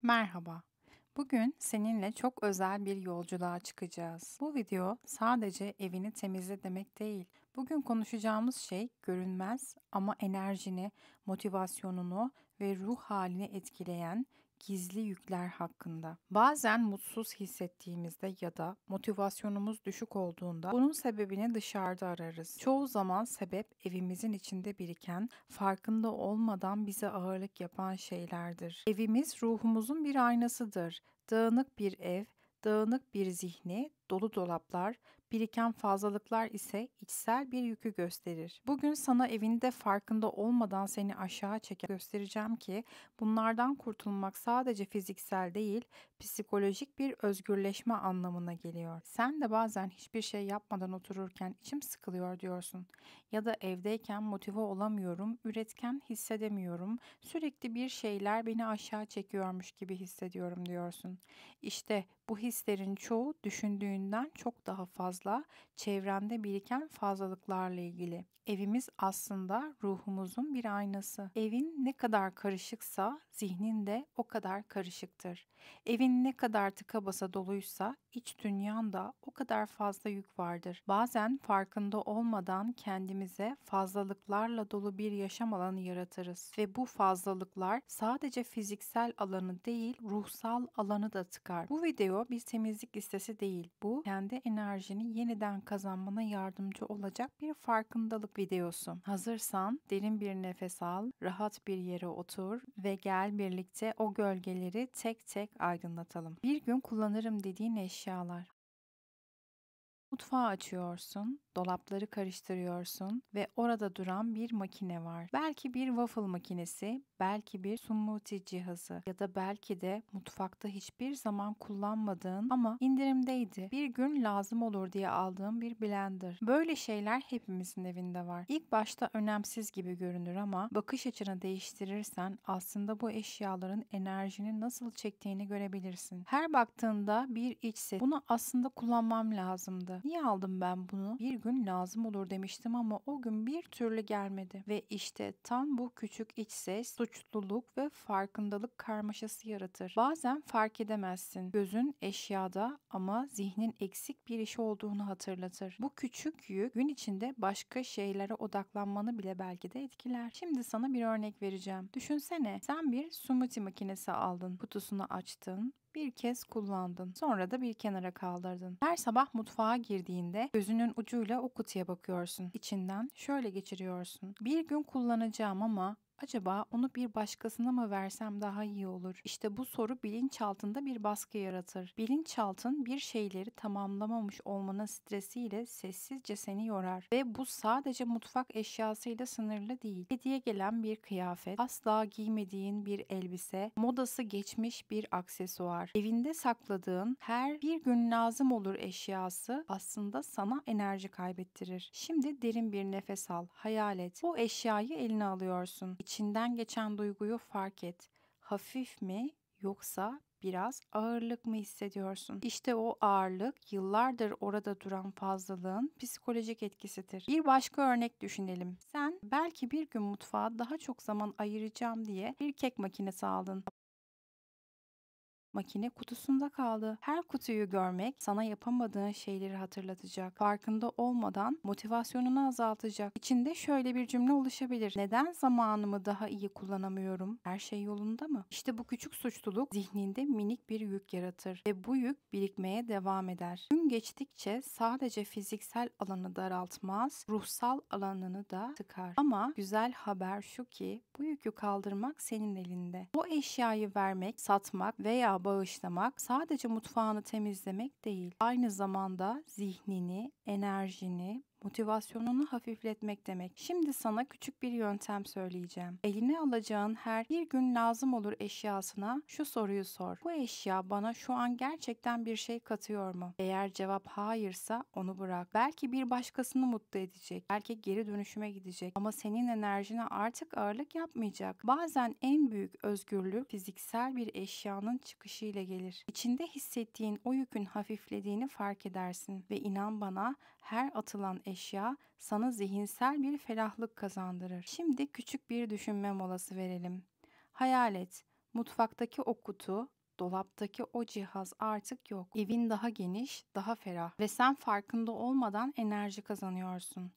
Merhaba. Bugün seninle çok özel bir yolculuğa çıkacağız. Bu video sadece evini temizle demek değil. Bugün konuşacağımız şey görünmez ama enerjini, motivasyonunu ve ruh halini etkileyen gizli yükler hakkında. Bazen mutsuz hissettiğimizde ya da motivasyonumuz düşük olduğunda bunun sebebini dışarıda ararız. Çoğu zaman sebep evimizin içinde biriken, farkında olmadan bize ağırlık yapan şeylerdir. Evimiz ruhumuzun bir aynasıdır. Dağınık bir ev, dağınık bir zihni, dolu dolaplar, biriken fazlalıklar ise içsel bir yükü gösterir. Bugün sana evinde farkında olmadan seni aşağı çeken göstereceğim ki bunlardan kurtulmak sadece fiziksel değil, psikolojik bir özgürleşme anlamına geliyor. Sen de bazen hiçbir şey yapmadan otururken içim sıkılıyor diyorsun. Ya da evdeyken motive olamıyorum, üretken hissedemiyorum, sürekli bir şeyler beni aşağı çekiyormuş gibi hissediyorum diyorsun. İşte bu hislerin çoğu düşündüğünden çok daha fazla, çevrende biriken fazlalıklarla ilgili. Evimiz aslında ruhumuzun bir aynası. Evin ne kadar karışıksa zihnin de o kadar karışıktır. Evin ne kadar tıka basa doluysa iç dünyanda o kadar fazla yük vardır. Bazen farkında olmadan kendimize fazlalıklarla dolu bir yaşam alanı yaratırız ve bu fazlalıklar sadece fiziksel alanı değil, ruhsal alanı da tıkar. Bu video bir temizlik listesi değil. Bu kendi enerjini yeniden kazanmana yardımcı olacak bir farkındalık videosu. Hazırsan derin bir nefes al, rahat bir yere otur ve gel birlikte o gölgeleri tek tek aydınlatalım. Bir gün kullanırım dediğin eşyalar. Mutfağı açıyorsun, dolapları karıştırıyorsun ve orada duran bir makine var. Belki bir waffle makinesi, belki bir smoothie cihazı ya da belki de mutfakta hiçbir zaman kullanmadığın ama indirimdeydi. Bir gün lazım olur diye aldığın bir blender. Böyle şeyler hepimizin evinde var. İlk başta önemsiz gibi görünür ama bakış açını değiştirirsen aslında bu eşyaların enerjini nasıl çektiğini görebilirsin. Her baktığında bir iç ses. Bunu aslında kullanmam lazımdı. Niye aldım ben bunu? Bir gün lazım olur demiştim ama o gün bir türlü gelmedi. Ve işte tam bu küçük iç ses suçluluk ve farkındalık karmaşası yaratır. Bazen fark edemezsin. Gözün eşyada ama zihnin eksik bir iş olduğunu hatırlatır. Bu küçük yük gün içinde başka şeylere odaklanmanı bile belki de etkiler. Şimdi sana bir örnek vereceğim. Düşünsene, sen bir smoothie makinesi aldın, kutusunu açtın, bir kez kullandın. Sonra da bir kenara kaldırdın. Her sabah mutfağa girdiğinde gözünün ucuyla o kutuya bakıyorsun. İçinden şöyle geçiriyorsun: bir gün kullanacağım ama acaba onu bir başkasına mı versem daha iyi olur? İşte bu soru bilinçaltında bir baskı yaratır. Bilinçaltın bir şeyleri tamamlamamış olmanın stresiyle sessizce seni yorar. Ve bu sadece mutfak eşyasıyla sınırlı değil. Hediye gelen bir kıyafet, asla giymediğin bir elbise, modası geçmiş bir aksesuar. Evinde sakladığın her bir gün lazım olur eşyası aslında sana enerji kaybettirir. Şimdi derin bir nefes al, hayal et. Bu eşyayı eline alıyorsun. İçinden geçen duyguyu fark et. Hafif mi yoksa biraz ağırlık mı hissediyorsun? İşte o ağırlık yıllardır orada duran fazlalığın psikolojik etkisidir. Bir başka örnek düşünelim. Sen belki bir gün mutfağa daha çok zaman ayıracağım diye bir kek makinesi aldın. Makine kutusunda kaldı. Her kutuyu görmek sana yapamadığın şeyleri hatırlatacak. Farkında olmadan motivasyonunu azaltacak. İçinde şöyle bir cümle oluşabilir: neden zamanımı daha iyi kullanamıyorum? Her şey yolunda mı? İşte bu küçük suçluluk zihninde minik bir yük yaratır ve bu yük birikmeye devam eder. Gün geçtikçe sadece fiziksel alanı daraltmaz, ruhsal alanını da tıkar. Ama güzel haber şu ki bu yükü kaldırmak senin elinde. O eşyayı vermek, satmak veya bağışlamak sadece mutfağını temizlemek değil. Aynı zamanda zihnini, enerjini, motivasyonunu hafifletmek demek. Şimdi sana küçük bir yöntem söyleyeceğim. Eline alacağın her bir gün lazım olur eşyasına şu soruyu sor: bu eşya bana şu an gerçekten bir şey katıyor mu? Eğer cevap hayırsa onu bırak. Belki bir başkasını mutlu edecek. Belki geri dönüşüme gidecek. Ama senin enerjine artık ağırlık yapmayacak. Bazen en büyük özgürlük fiziksel bir eşyanın çıkışıyla gelir. İçinde hissettiğin o yükün hafiflediğini fark edersin ve inan bana, her atılan eşya sana zihinsel bir ferahlık kazandırır. Şimdi küçük bir düşünme molası verelim. Hayal et. Mutfaktaki o kutu, dolaptaki o cihaz artık yok. Evin daha geniş, daha ferah ve sen farkında olmadan enerji kazanıyorsun.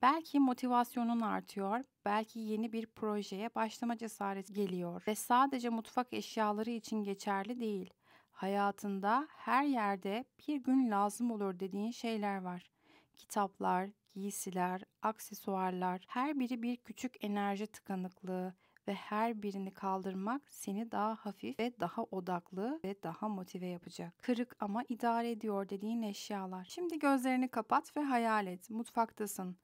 Belki motivasyonun artıyor, belki yeni bir projeye başlama cesareti geliyor ve sadece mutfak eşyaları için geçerli değil. Hayatında her yerde bir gün lazım olur dediğin şeyler var. Kitaplar, giysiler, aksesuarlar, her biri bir küçük enerji tıkanıklığı ve her birini kaldırmak seni daha hafif ve daha odaklı ve daha motive yapacak. Kırık ama idare ediyor dediğin eşyalar. Şimdi gözlerini kapat ve hayal et. Mutfaktasın.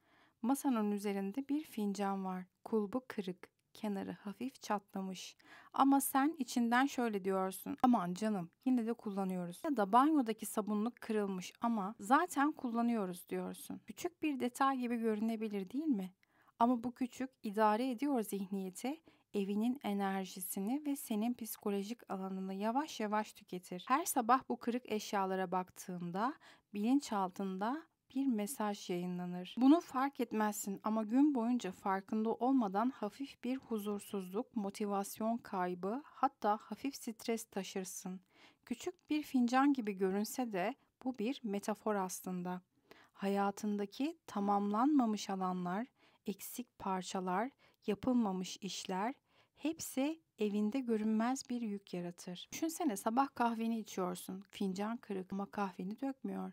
Masanın üzerinde bir fincan var. Kulbu kırık, kenarı hafif çatlamış. Ama sen içinden şöyle diyorsun. Aman canım, yine de kullanıyoruz. Ya da banyodaki sabunluk kırılmış ama zaten kullanıyoruz diyorsun. Küçük bir detay gibi görünebilir değil mi? Ama bu küçük idare ediyor zihniyeti, evinin enerjisini ve senin psikolojik alanını yavaş yavaş tüketir. Her sabah bu kırık eşyalara baktığında bilinçaltında bir mesaj yayınlanır. Bunu fark etmezsin ama gün boyunca farkında olmadan hafif bir huzursuzluk, motivasyon kaybı, hatta hafif stres taşırsın. Küçük bir fincan gibi görünse de bu bir metafor aslında. Hayatındaki tamamlanmamış alanlar, eksik parçalar, yapılmamış işler hepsi evinde görünmez bir yük yaratır. Düşünsene sabah kahveni içiyorsun. Fincan kırık ama kahveni dökmüyor.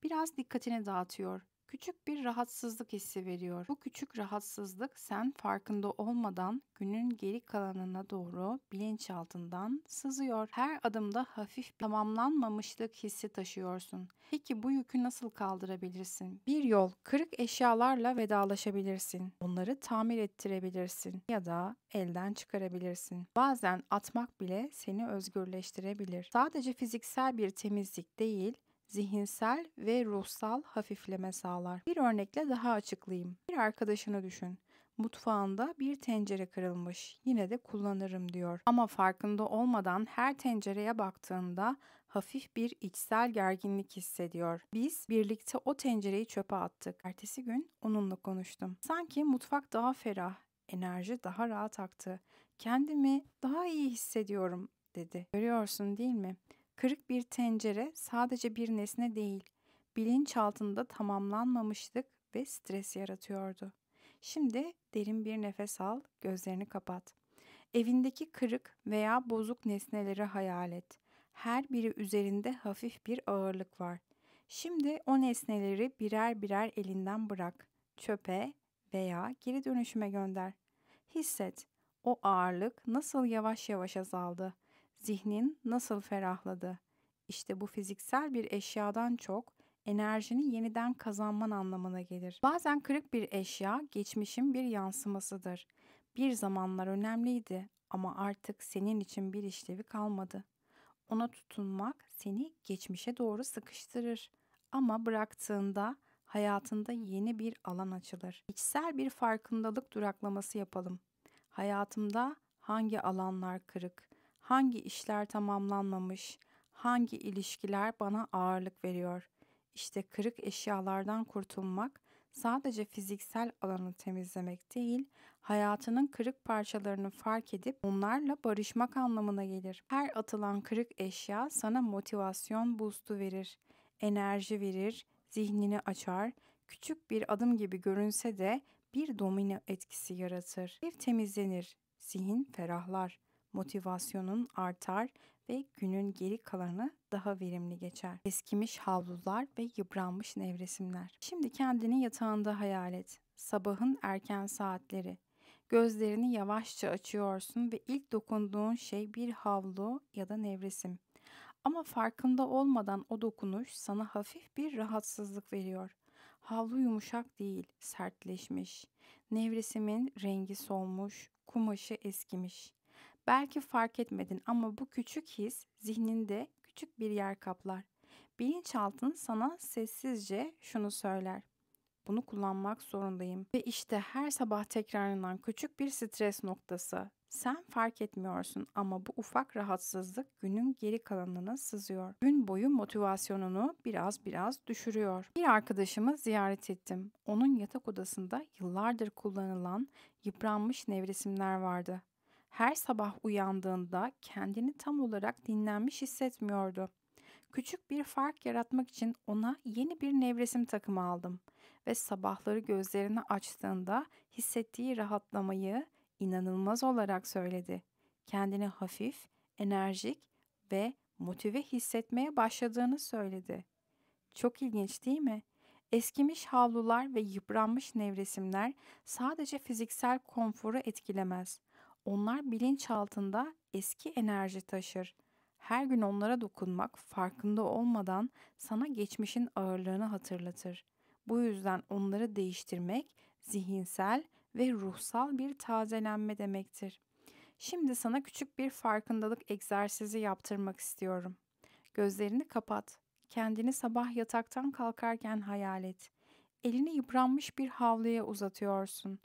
Biraz dikkatini dağıtıyor. Küçük bir rahatsızlık hissi veriyor. Bu küçük rahatsızlık sen farkında olmadan günün geri kalanına doğru bilinçaltından sızıyor. Her adımda hafif bir tamamlanmamışlık hissi taşıyorsun. Peki bu yükü nasıl kaldırabilirsin? Bir yol, kırık eşyalarla vedalaşabilirsin. Onları tamir ettirebilirsin ya da elden çıkarabilirsin. Bazen atmak bile seni özgürleştirebilir. Sadece fiziksel bir temizlik değil, zihinsel ve ruhsal hafifleme sağlar. Bir örnekle daha açıklayayım. Bir arkadaşını düşün. Mutfağında bir tencere kırılmış. Yine de kullanırım diyor. Ama farkında olmadan her tencereye baktığında hafif bir içsel gerginlik hissediyor. Biz birlikte o tencereyi çöpe attık. Ertesi gün onunla konuştum. Sanki mutfak daha ferah, enerji daha rahat aktı. Kendimi daha iyi hissediyorum dedi. Görüyorsun değil mi? Kırık bir tencere sadece bir nesne değil, bilinçaltında tamamlanmamışlık ve stres yaratıyordu. Şimdi derin bir nefes al, gözlerini kapat. Evindeki kırık veya bozuk nesneleri hayal et. Her biri üzerinde hafif bir ağırlık var. Şimdi o nesneleri birer birer elinden bırak. Çöpe veya geri dönüşüme gönder. Hisset. O ağırlık nasıl yavaş yavaş azaldı. Zihnin nasıl ferahladı. İşte bu fiziksel bir eşyadan çok enerjini yeniden kazanman anlamına gelir. Bazen kırık bir eşya geçmişin bir yansımasıdır. Bir zamanlar önemliydi ama artık senin için bir işlevi kalmadı. Ona tutunmak seni geçmişe doğru sıkıştırır. Ama bıraktığında hayatında yeni bir alan açılır. İçsel bir farkındalık duraklaması yapalım. Hayatımda hangi alanlar kırık, hangi işler tamamlanmamış, hangi ilişkiler bana ağırlık veriyor? İşte kırık eşyalardan kurtulmak sadece fiziksel alanı temizlemek değil, hayatının kırık parçalarını fark edip onlarla barışmak anlamına gelir. Her atılan kırık eşya sana motivasyon boost'u verir, enerji verir, zihnini açar. Küçük bir adım gibi görünse de bir domino etkisi yaratır. Ev temizlenir, zihin ferahlar, motivasyonun artar ve günün geri kalanı daha verimli geçer. Eskimiş havlular ve yıpranmış nevresimler. Şimdi kendini yatağında hayal et. Sabahın erken saatleri. Gözlerini yavaşça açıyorsun ve ilk dokunduğun şey bir havlu ya da nevresim. Ama farkında olmadan o dokunuş sana hafif bir rahatsızlık veriyor. Havlu yumuşak değil, sertleşmiş. Nevresimin rengi solmuş, kumaşı eskimiş. Belki fark etmedin ama bu küçük his zihninde küçük bir yer kaplar. Bilinçaltın sana sessizce şunu söyler. Bunu kullanmak zorundayım. Ve işte her sabah tekrarlanan küçük bir stres noktası. Sen fark etmiyorsun ama bu ufak rahatsızlık günün geri kalanına sızıyor. Gün boyu motivasyonunu biraz biraz düşürüyor. Bir arkadaşımı ziyaret ettim. Onun yatak odasında yıllardır kullanılan yıpranmış nevresimler vardı. Her sabah uyandığında kendini tam olarak dinlenmiş hissetmiyordu. Küçük bir fark yaratmak için ona yeni bir nevresim takımı aldım ve sabahları gözlerini açtığında hissettiği rahatlamayı inanılmaz olarak söyledi. Kendini hafif, enerjik ve motive hissetmeye başladığını söyledi. Çok ilginç değil mi? Eskimiş havlular ve yıpranmış nevresimler sadece fiziksel konforu etkilemez. Onlar bilinçaltında eski enerji taşır. Her gün onlara dokunmak farkında olmadan sana geçmişin ağırlığını hatırlatır. Bu yüzden onları değiştirmek zihinsel ve ruhsal bir tazelenme demektir. Şimdi sana küçük bir farkındalık egzersizi yaptırmak istiyorum. Gözlerini kapat. Kendini sabah yataktan kalkarken hayal et. Elini yıpranmış bir havluya uzatıyorsun.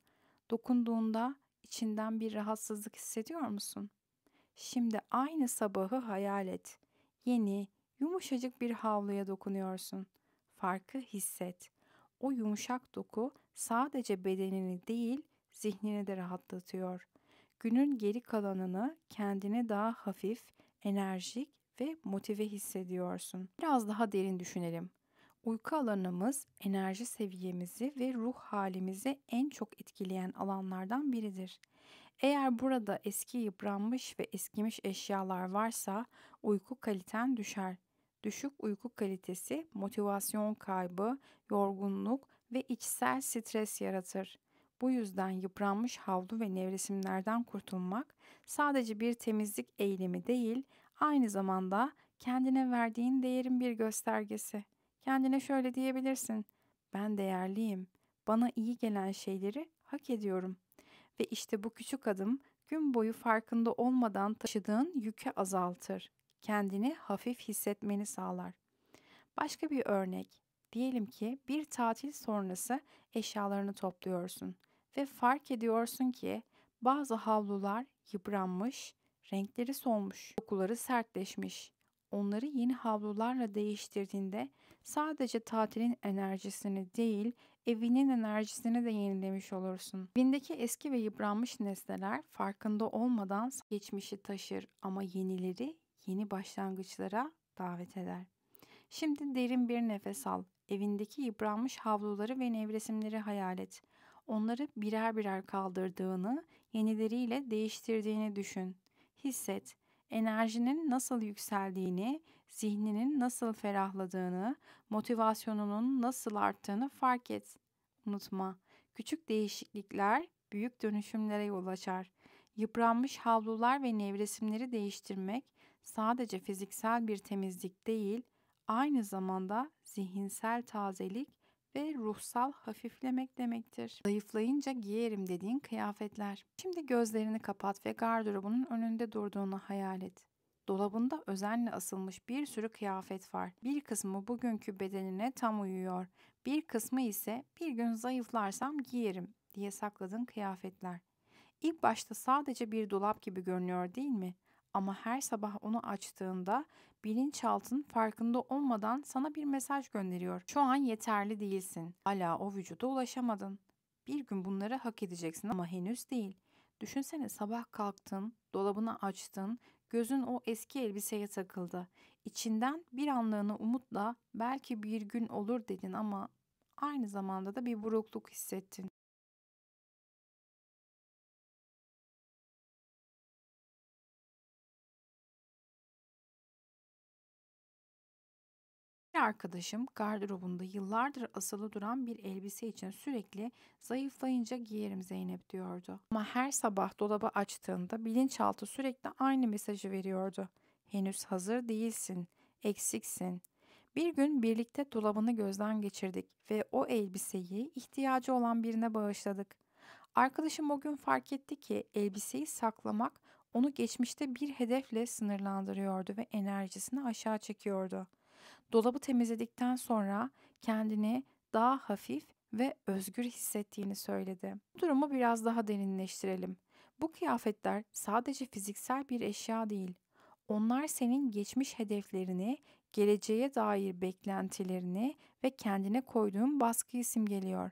Dokunduğunda içinden bir rahatsızlık hissediyor musun? Şimdi aynı sabahı hayal et. Yeni, yumuşacık bir havluya dokunuyorsun. Farkı hisset. O yumuşak doku sadece bedenini değil, zihnini de rahatlatıyor. Günün geri kalanını kendini daha hafif, enerjik ve motive hissediyorsun. Biraz daha derin düşünelim. Uyku alanımız enerji seviyemizi ve ruh halimizi en çok etkileyen alanlardan biridir. Eğer burada eski yıpranmış ve eskimiş eşyalar varsa uyku kaliten düşer. Düşük uyku kalitesi motivasyon kaybı, yorgunluk ve içsel stres yaratır. Bu yüzden yıpranmış havlu ve nevresimlerden kurtulmak sadece bir temizlik eylemi değil, aynı zamanda kendine verdiğin değerin bir göstergesi. Kendine şöyle diyebilirsin: ben değerliyim. Bana iyi gelen şeyleri hak ediyorum. Ve işte bu küçük adım gün boyu farkında olmadan taşıdığın yükü azaltır. Kendini hafif hissetmeni sağlar. Başka bir örnek. Diyelim ki bir tatil sonrası eşyalarını topluyorsun ve fark ediyorsun ki bazı havlular yıpranmış, renkleri solmuş, dokuları sertleşmiş. Onları yeni havlularla değiştirdiğinde sadece tatilin enerjisini değil, evinin enerjisini de yenilemiş olursun. Evindeki eski ve yıpranmış nesneler farkında olmadan geçmişi taşır ama yenileri yeni başlangıçlara davet eder. Şimdi derin bir nefes al. Evindeki yıpranmış havluları ve nevresimleri hayal et. Onları birer birer kaldırdığını, yenileriyle değiştirdiğini düşün. Hisset. Enerjinin nasıl yükseldiğini, zihninin nasıl ferahladığını, motivasyonunun nasıl arttığını fark et. Unutma, küçük değişiklikler büyük dönüşümlere yol açar. Yıpranmış havlular ve nevresimleri değiştirmek sadece fiziksel bir temizlik değil, aynı zamanda zihinsel tazelik ve ruhsal hafiflemek demektir. Zayıflayınca giyerim dediğin kıyafetler. Şimdi gözlerini kapat ve gardırobunun önünde durduğunu hayal et. Dolabında özenle asılmış bir sürü kıyafet var. Bir kısmı bugünkü bedenine tam uyuyor. Bir kısmı ise bir gün zayıflarsam giyerim diye sakladığın kıyafetler. İlk başta sadece bir dolap gibi görünüyor değil mi? Ama her sabah onu açtığında bilinçaltın farkında olmadan sana bir mesaj gönderiyor. Şu an yeterli değilsin. Hala o vücuda ulaşamadın. Bir gün bunları hak edeceksin ama henüz değil. Düşünsene, sabah kalktın, dolabını açtın, gözün o eski elbiseye takıldı. İçinden bir anlığına umutla belki bir gün olur dedin ama aynı zamanda da bir burukluk hissettin. Bir arkadaşım gardırobunda yıllardır asılı duran bir elbise için sürekli zayıflayınca giyerim Zeynep diyordu. Ama her sabah dolabı açtığında bilinçaltı sürekli aynı mesajı veriyordu. Henüz hazır değilsin, eksiksin. Bir gün birlikte dolabını gözden geçirdik ve o elbiseyi ihtiyacı olan birine bağışladık. Arkadaşım o gün fark etti ki elbiseyi saklamak onu geçmişte bir hedefle sınırlandırıyordu ve enerjisini aşağı çekiyordu. Dolabı temizledikten sonra kendini daha hafif ve özgür hissettiğini söyledi. Bu durumu biraz daha derinleştirelim. Bu kıyafetler sadece fiziksel bir eşya değil. Onlar senin geçmiş hedeflerini, geleceğe dair beklentilerini ve kendine koyduğun baskıyı simgeliyor.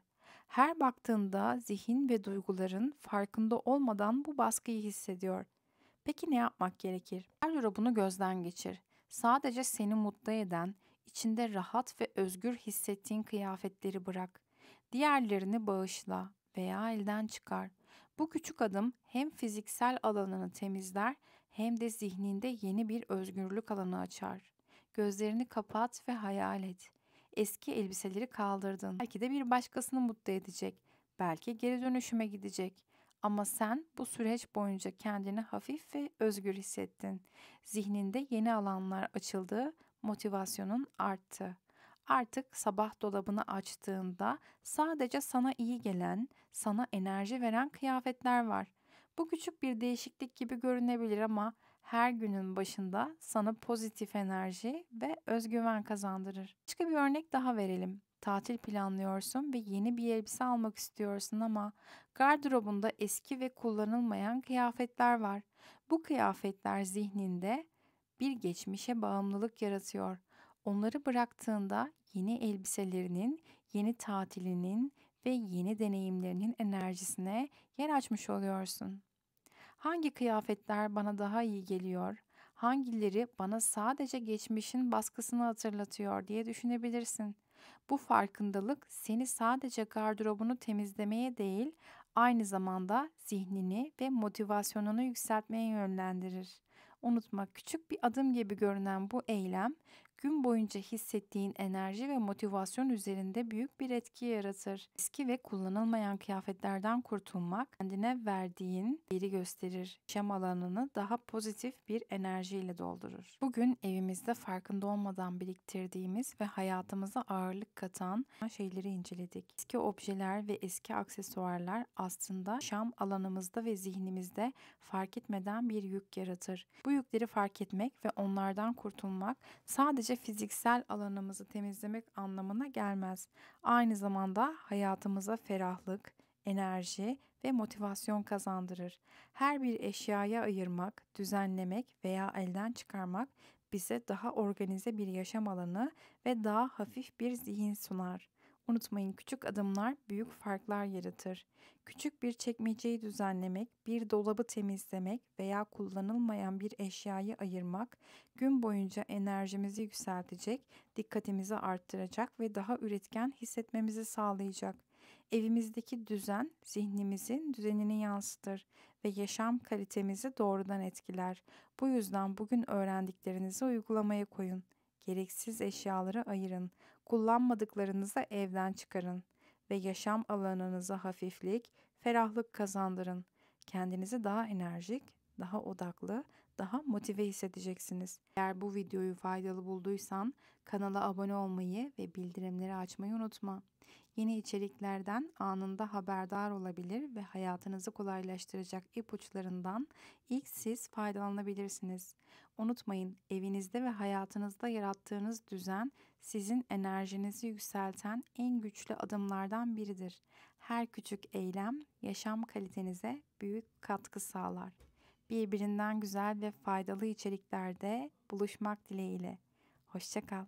Her baktığında zihin ve duyguların farkında olmadan bu baskıyı hissediyor. Peki ne yapmak gerekir? Gardırobunu gözden geçir. Sadece seni mutlu eden, içinde rahat ve özgür hissettiğin kıyafetleri bırak. Diğerlerini bağışla veya elden çıkar. Bu küçük adım hem fiziksel alanını temizler hem de zihninde yeni bir özgürlük alanı açar. Gözlerini kapat ve hayal et. Eski elbiseleri kaldırdın. Belki de bir başkasını mutlu edecek. Belki geri dönüşüme gidecek. Ama sen bu süreç boyunca kendini hafif ve özgür hissettin. Zihninde yeni alanlar açıldı, motivasyonun arttı. Artık sabah dolabını açtığında sadece sana iyi gelen, sana enerji veren kıyafetler var. Bu küçük bir değişiklik gibi görünebilir ama her günün başında sana pozitif enerji ve özgüven kazandırır. Başka bir örnek daha verelim. Tatil planlıyorsun ve yeni bir elbise almak istiyorsun ama gardırobunda eski ve kullanılmayan kıyafetler var. Bu kıyafetler zihninde bir geçmişe bağımlılık yaratıyor. Onları bıraktığında yeni elbiselerinin, yeni tatilinin ve yeni deneyimlerinin enerjisine yer açmış oluyorsun. Hangi kıyafetler bana daha iyi geliyor? Hangileri bana sadece geçmişin baskısını hatırlatıyor diye düşünebilirsin. Bu farkındalık seni sadece gardırobunu temizlemeye değil, aynı zamanda zihnini ve motivasyonunu yükseltmeye yönlendirir. Unutma, küçük bir adım gibi görünen bu eylem, gün boyunca hissettiğin enerji ve motivasyon üzerinde büyük bir etki yaratır. Eski ve kullanılmayan kıyafetlerden kurtulmak, kendine verdiğin yeri gösterir. Yaşam alanını daha pozitif bir enerjiyle doldurur. Bugün evimizde farkında olmadan biriktirdiğimiz ve hayatımıza ağırlık katan şeyleri inceledik. Eski objeler ve eski aksesuarlar aslında yaşam alanımızda ve zihnimizde fark etmeden bir yük yaratır. Bu yükleri fark etmek ve onlardan kurtulmak sadece fiziksel alanımızı temizlemek anlamına gelmez. Aynı zamanda hayatımıza ferahlık, enerji ve motivasyon kazandırır. Her bir eşyaya ayırmak, düzenlemek veya elden çıkarmak bize daha organize bir yaşam alanı ve daha hafif bir zihin sunar. Unutmayın, küçük adımlar büyük farklar yaratır. Küçük bir çekmeceyi düzenlemek, bir dolabı temizlemek veya kullanılmayan bir eşyayı ayırmak gün boyunca enerjimizi yükseltecek, dikkatimizi arttıracak ve daha üretken hissetmemizi sağlayacak. Evimizdeki düzen zihnimizin düzenini yansıtır ve yaşam kalitemizi doğrudan etkiler. Bu yüzden bugün öğrendiklerinizi uygulamaya koyun. Gereksiz eşyaları ayırın. Kullanmadıklarınızı evden çıkarın ve yaşam alanınıza hafiflik, ferahlık kazandırın. Kendinizi daha enerjik, daha odaklı, daha motive hissedeceksiniz. Eğer bu videoyu faydalı bulduysan kanala abone olmayı ve bildirimleri açmayı unutma. Yeni içeriklerden anında haberdar olabilir ve hayatınızı kolaylaştıracak ipuçlarından ilk siz faydalanabilirsiniz. Unutmayın, evinizde ve hayatınızda yarattığınız düzen sizin enerjinizi yükselten en güçlü adımlardan biridir. Her küçük eylem yaşam kalitenize büyük katkı sağlar. Birbirinden güzel ve faydalı içeriklerde buluşmak dileğiyle. Hoşça kal.